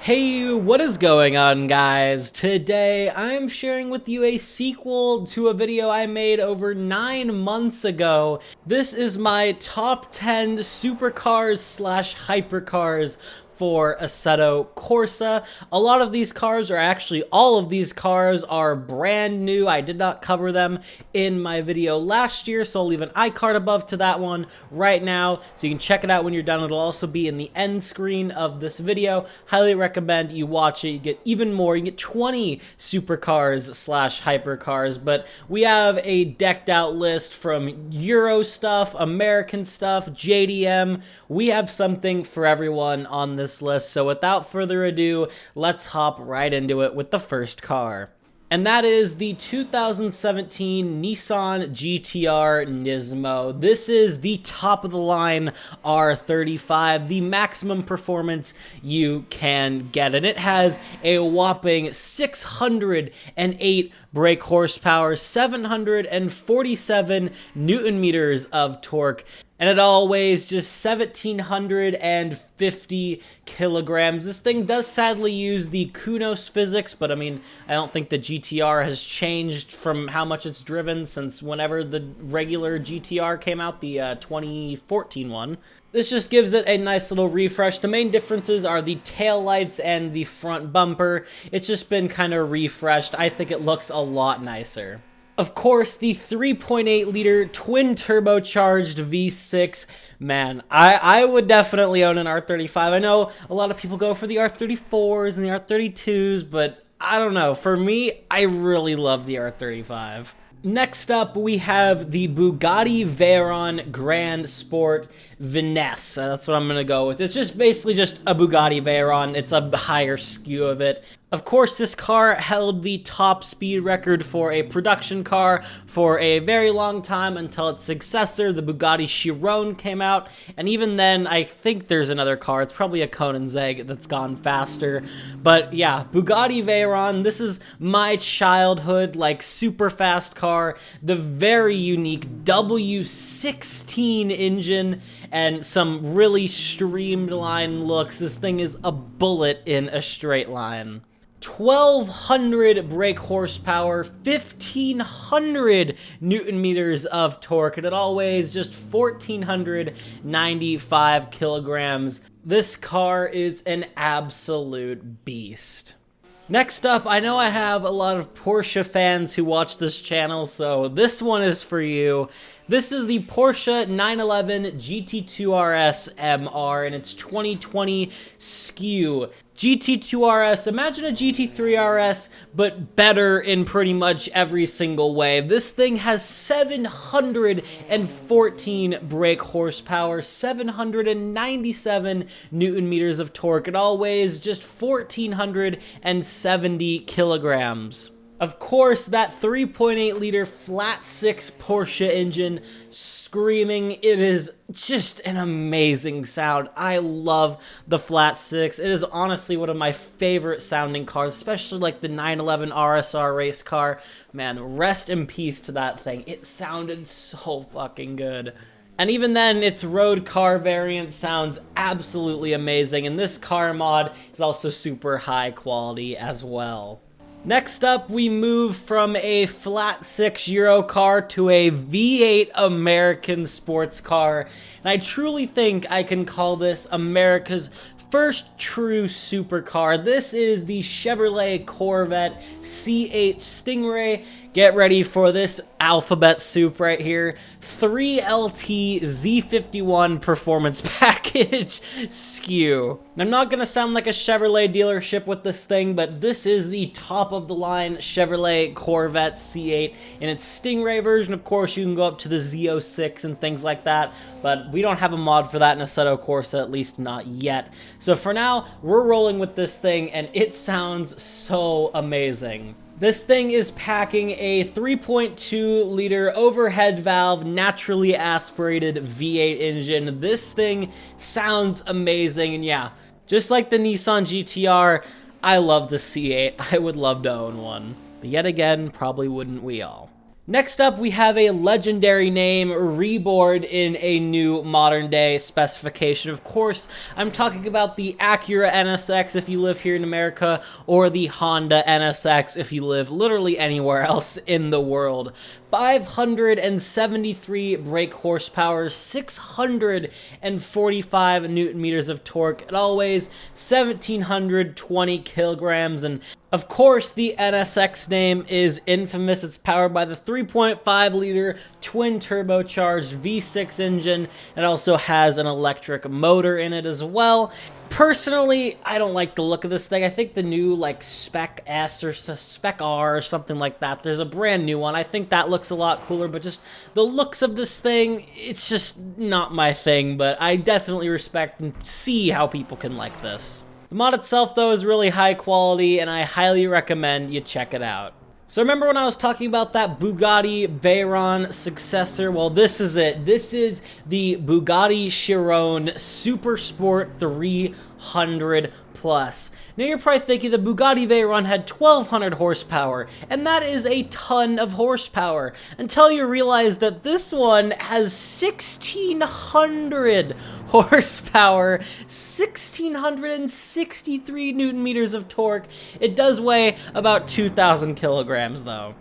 Hey, what is going on, guys? Today I'm sharing with you a sequel to a video I made over 9 months ago. This is my top 10 supercars slash hypercars for Assetto Corsa. A lot of these cars are actually, all of these cars are brand new. I did not cover them in my video last year, so I'll leave an iCard above to that one right now, so you can check it out when you're done. It'll also be in the end screen of this video. Highly recommend you watch it. You get even more. You get 20 supercars slash hypercars, but we have a decked out list from Euro stuff, American stuff, JDM. We have something for everyone on this list, so without further ado, let's hop right into it with the first car. And that is the 2017 Nissan GTR Nismo. This is the top of the line R35, the maximum performance you can get. And it has a whopping 608 brake horsepower, 747 Newton meters of torque, and it all weighs just 1,750 kilograms. This thing does sadly use the Kunos physics, but I mean, I don't think the GTR has changed from how much it's driven since whenever the regular GTR came out, the 2014 one. This just gives it a nice little refresh. The main differences are the tail lights and the front bumper. It's just been kind of refreshed. I think it looks a lot nicer. Of course, the 3.8 liter twin turbocharged V6. Man, I would definitely own an R35. I know a lot of people go for the R34s and the R32s, but I don't know. For me, I really love the R35. Next up, we have the Bugatti Veyron Grand Sport Vinesse. That's what I'm going to go with. It's just basically just a Bugatti Veyron. It's a higher skew of it. Of course, this car held the top speed record for a production car for a very long time until its successor, the Bugatti Chiron, came out. And even then, I think there's another car. It's probably a Koenigsegg that's gone faster. But yeah, Bugatti Veyron, this is my childhood, like, super fast car. The very unique W16 engine and some really streamlined looks. This thing is a bullet in a straight line. 1,200 brake horsepower, 1,500 Newton meters of torque, and it all weighs just 1,495 kilograms. This car is an absolute beast. Next up, I know I have a lot of Porsche fans who watch this channel, so this one is for you. This is the Porsche 911 GT2 RS MR, and it's 2020 SKU. GT2 RS, imagine a GT3 RS, but better in pretty much every single way. This thing has 714 brake horsepower, 797 Newton meters of torque. It all weighs just 1,470 kilograms. Of course, that 3.8 liter flat six Porsche engine screaming. It is just an amazing sound. I love the flat six. It is honestly one of my favorite sounding cars, especially like the 911 RSR race car. Man, rest in peace to that thing. It sounded so fucking good. And even then, its road car variant sounds absolutely amazing, and this car mod is also super high quality as well. Next up, we move from a flat six Euro car to a V8 American sports car. And I truly think I can call this America's first true supercar. This is the Chevrolet Corvette C8 Stingray. Get ready for this alphabet soup right here. 3LT Z51 performance package SKU. I'm not going to sound like a Chevrolet dealership with this thing, but this is the top of the line Chevrolet Corvette C8 in its Stingray version. Of course, you can go up to the Z06 and things like that, but we don't have a mod for that in Assetto Corsa, at least not yet. So for now, we're rolling with this thing, and it sounds so amazing. This thing is packing a 3.2 liter overhead valve, naturally aspirated V8 engine. This thing sounds amazing, and yeah, just like the Nissan GTR, I love the C8. I would love to own one. But yet again, probably wouldn't we all. Next up, we have a legendary name reborn in a new modern day specification. Of course, I'm talking about the Acura NSX if you live here in America, or the Honda NSX if you live literally anywhere else in the world. 573 brake horsepower, 645 newton meters of torque, it all weighs 1,720 kilograms, and of course, the NSX name is infamous. It's powered by the 3.5-liter twin-turbocharged V6 engine. It also has an electric motor in it as well. Personally, I don't like the look of this thing. I think the new, like, Spec S or Spec R or something like that, there's a brand new one. I think that looks a lot cooler, but just the looks of this thing, it's just not my thing, but I definitely respect and see how people can like this. The mod itself, though, is really high quality, and I highly recommend you check it out. So remember when I was talking about that Bugatti Veyron successor? Well, this is it. This is the Bugatti Chiron Super Sport 300 Plus. Now you're probably thinking the Bugatti Veyron had 1,200 horsepower, and that is a ton of horsepower, until you realize that this one has 1,600 horsepower, 1,663 newton meters of torque. It does weigh about 2,000 kilograms though.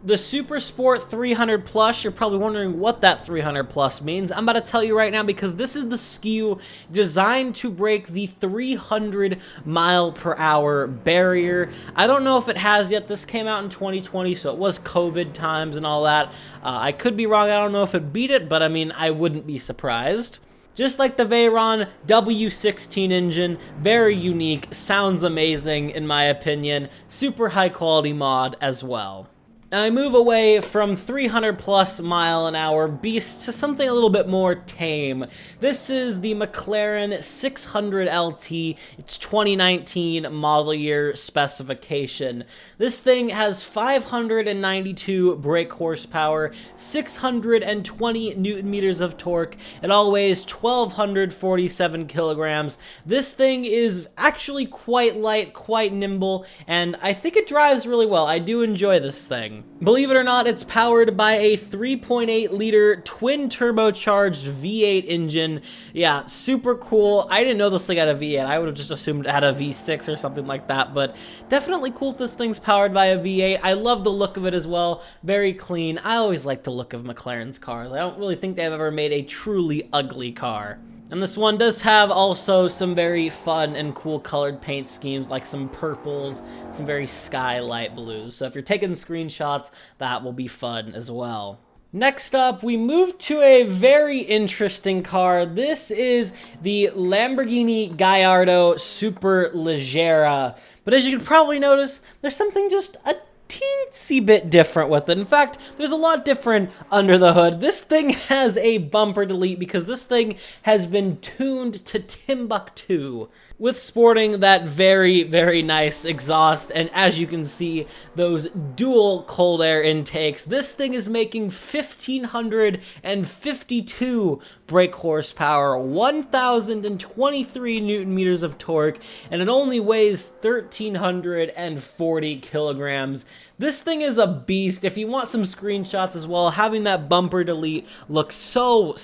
The Super Sport 300 Plus, you're probably wondering what that 300 Plus means. I'm about to tell you right now, because this is the SKU designed to break the 300 mile per hour barrier. I don't know if it has yet. This came out in 2020, so it was COVID times and all that. I could be wrong. I don't know if it beat it, but I mean, I wouldn't be surprised. Just like the Veyron W16 engine, very unique, sounds amazing in my opinion, super high quality mod as well. Now I move away from 300 plus mile an hour beasts to something a little bit more tame. This is the McLaren 600 LT. It's 2019 model year specification. This thing has 592 brake horsepower, 620 newton meters of torque. It all weighs 1,247 kilograms. This thing is actually quite light, quite nimble, and I think it drives really well. I do enjoy this thing. Believe it or not, it's powered by a 3.8-liter twin-turbocharged V8 engine. Yeah, super cool. I didn't know this thing had a V8. I would have just assumed it had a V6 or something like that, but definitely cool that this thing's powered by a V8. I love the look of it as well. Very clean. I always like the look of McLaren's cars. I don't really think they've ever made a truly ugly car. And this one does have also some very fun and cool colored paint schemes, like some purples, some very sky light blues. So if you're taking screenshots, that will be fun as well. Next up, we move to a very interesting car. This is the Lamborghini Gallardo Superleggera. But as you can probably notice, there's something just a teensy bit different with it. In fact, there's a lot different under the hood. This thing has a bumper delete because this thing has been tuned to Timbuktu, with sporting that very, very nice exhaust, and as you can see, those dual cold air intakes. This thing is making 1,552 brake horsepower, 1,023 newton meters of torque, and it only weighs 1,340 kilograms. This thing is a beast. If you want some screenshots as well, having that bumper delete looks so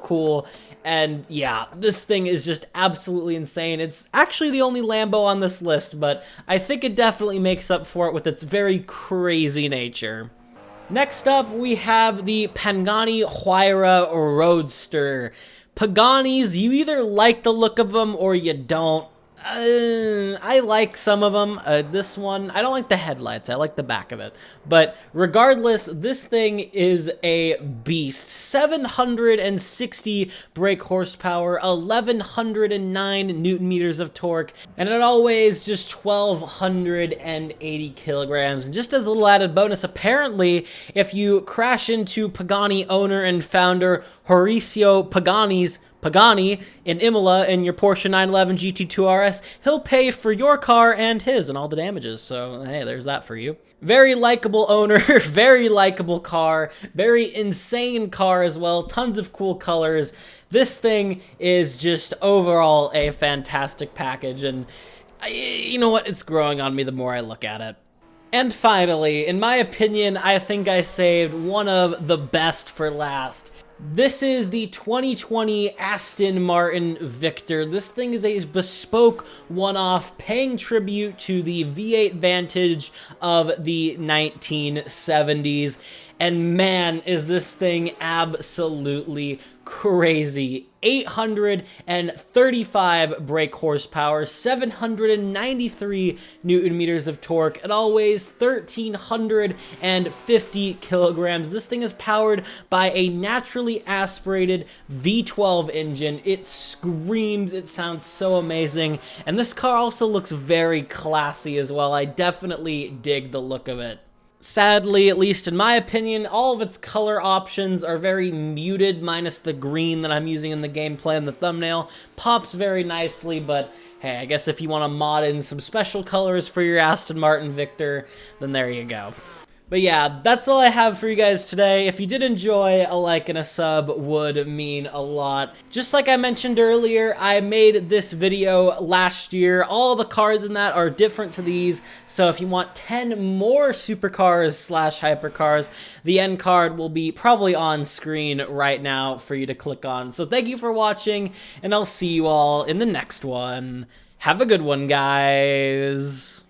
cool. And yeah, this thing is just absolutely insane. It's actually the only Lambo on this list, but I think it definitely makes up for it with its very crazy nature. Next up, we have the Pagani Huayra Roadster. Paganis, you either like the look of them or you don't. I like some of them. This one, I don't like the headlights. I like the back of it. But regardless, this thing is a beast. 760 brake horsepower, 1,109 newton meters of torque, and it all weighs just 1,280 kilograms. And just as a little added bonus, apparently, if you crash into Pagani owner and founder Horacio Pagani in Imola in your Porsche 911 GT2 RS, he'll pay for your car and his and all the damages. So, hey, there's that for you. Very likable owner, very likable car, very insane car as well, tons of cool colors. This thing is just overall a fantastic package, and you know what? It's growing on me the more I look at it. And finally, in my opinion, I think I saved one of the best for last. This is the 2020 Aston Martin Victor. This thing is a bespoke one-off paying tribute to the V8 Vantage of the 1970s. And man, is this thing absolutely crazy. 835 brake horsepower, 793 newton meters of torque. It all weighs 1,350 kilograms. This thing is powered by a naturally aspirated V12 engine. It screams, it sounds so amazing. And this car also looks very classy as well. I definitely dig the look of it. Sadly, at least in my opinion, all of its color options are very muted, minus the green that I'm using in the gameplay and the thumbnail. Pops very nicely, but hey, I guess if you want to mod in some special colors for your Aston Martin Victor, then there you go. But yeah, that's all I have for you guys today. If you did enjoy, a like and a sub would mean a lot. Just like I mentioned earlier, I made this video last year. All the cars in that are different to these, so if you want 10 more Supercars / Hypercars, the end card will be probably on screen right now for you to click on. So thank you for watching, and I'll see you all in the next one. Have a good one, guys.